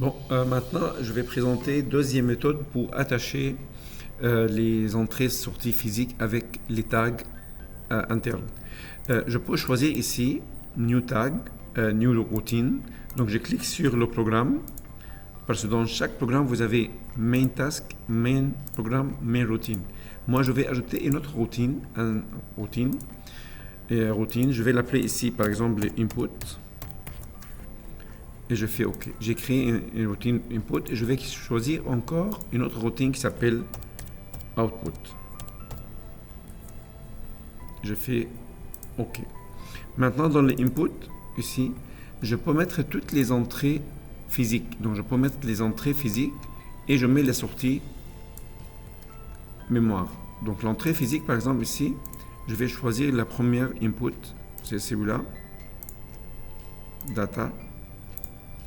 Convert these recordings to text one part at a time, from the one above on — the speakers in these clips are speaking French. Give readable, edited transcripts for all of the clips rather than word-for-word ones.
Bon, maintenant, je vais présenter deuxième méthode pour attacher les entrées-sorties physiques avec les tags internes. Je peux choisir ici New Tag, New Routine. Donc, je clique sur le programme parce que dans chaque programme, vous avez Main Task, Main Programme, Main Routine. Moi, je vais ajouter une autre routine, routine. Je vais l'appeler ici, par exemple, Input. Et je fais OK. J'ai créé une routine input et je vais choisir encore une autre routine qui s'appelle output. Je fais OK. Maintenant, dans les inputs, ici, je peux mettre toutes les entrées physiques. Donc, je peux mettre les entrées physiques et je mets les sorties mémoire. Donc, l'entrée physique, par exemple, ici, je vais choisir la première input. C'est celui-là. Data.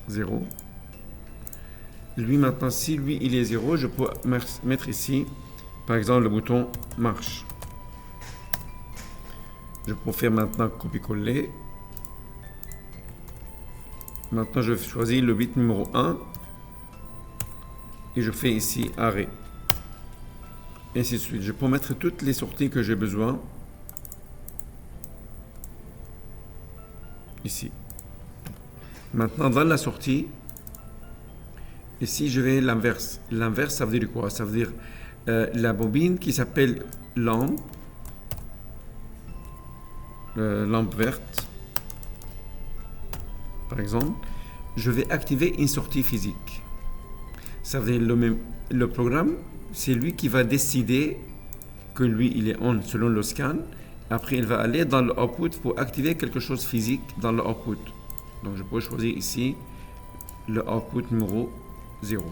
0. Lui maintenant, si lui il est 0, je peux mettre ici, par exemple, le bouton marche. Je peux faire maintenant copier-coller. Maintenant, je choisis le bit numéro 1 et je fais ici arrêt. Et ainsi de suite. Je peux mettre toutes les sorties que j'ai besoin ici. Maintenant, dans la sortie, ici, je vais l'inverse. L'inverse, ça veut dire quoi? Ça veut dire la bobine qui s'appelle lampe, lampe verte, par exemple. Je vais activer une sortie physique. Ça veut dire le programme, c'est lui qui va décider que lui, il est on selon le scan. Après, il va aller dans le output pour activer quelque chose physique dans le output. Donc, je peux choisir ici le output numéro 0.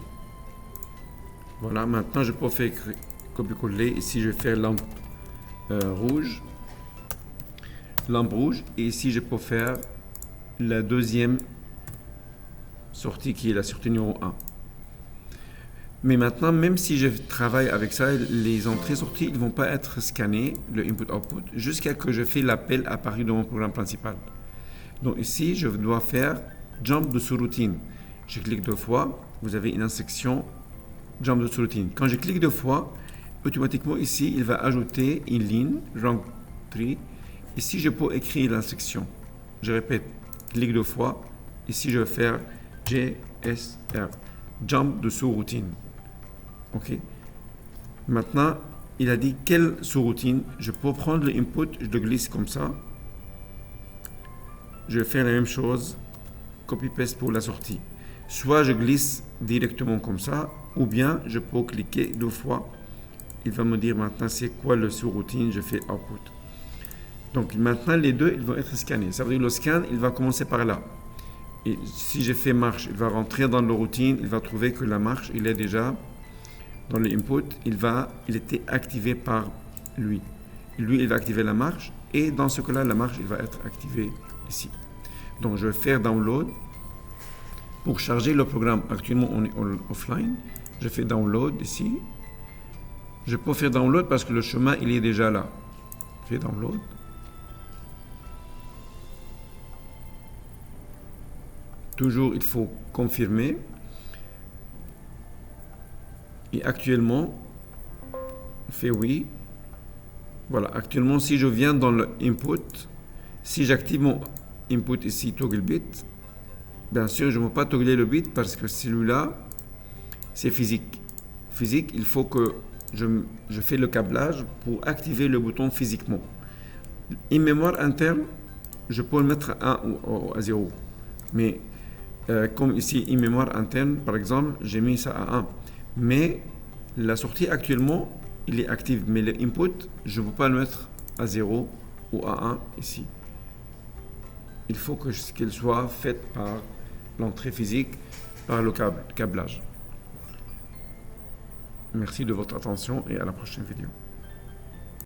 Voilà, maintenant je peux faire copier-coller. Ici, je vais faire lampe rouge. Lampe rouge. Et ici, je peux faire la deuxième sortie qui est la sortie numéro 1. Mais maintenant, même si je travaille avec ça, les entrées-sorties ne vont pas être scannées, le input-output, jusqu'à que je fais l'appel à partir de mon programme principal. Donc ici, je dois faire jump de sous-routine. Je clique deux fois, vous avez une instruction jump de sous-routine. Quand je clique deux fois, automatiquement ici, il va ajouter une ligne, rank 3. Ici, je peux écrire l'instruction. Je répète, clique deux fois. Ici, je vais faire JSR, jump de sous-routine. OK. Maintenant, il a dit quelle sous-routine. Je peux prendre le input, je le glisse comme ça. Je vais faire la même chose, copy-paste pour la sortie. Soit je glisse directement comme ça, ou bien je peux cliquer deux fois. Il va me dire maintenant c'est quoi le sous-routine, je fais output. Donc maintenant les deux, ils vont être scannés. Ça veut dire le scan, il va commencer par là. Et si je fais marche, il va rentrer dans le routine, il va trouver que la marche, il est déjà dans le input, il était activé par lui. Lui, il va activer la marche, et dans ce cas-là, la marche, il va être activée ici. Donc, je vais faire download. Pour charger le programme, actuellement, on est offline. Je fais download ici. Je peux faire download parce que le chemin, il est déjà là. Je fais download. Toujours, il faut confirmer. Et actuellement, on fait oui. Voilà, actuellement, si je viens dans le input, si j'active mon input ici, toggle bit, bien sûr, je ne peux pas toggler le bit parce que celui-là, c'est physique. Physique, il faut que je fais le câblage pour activer le bouton physiquement. Une mémoire interne, je peux le mettre à 1 ou à 0. Mais comme ici, une mémoire interne, par exemple, j'ai mis ça à 1. Mais la sortie actuellement, il est active. Mais le input, je ne peux pas le mettre à 0 ou à 1 ici. Il faut qu'elle soit faite par l'entrée physique, par le câblage. Merci de votre attention et à la prochaine vidéo.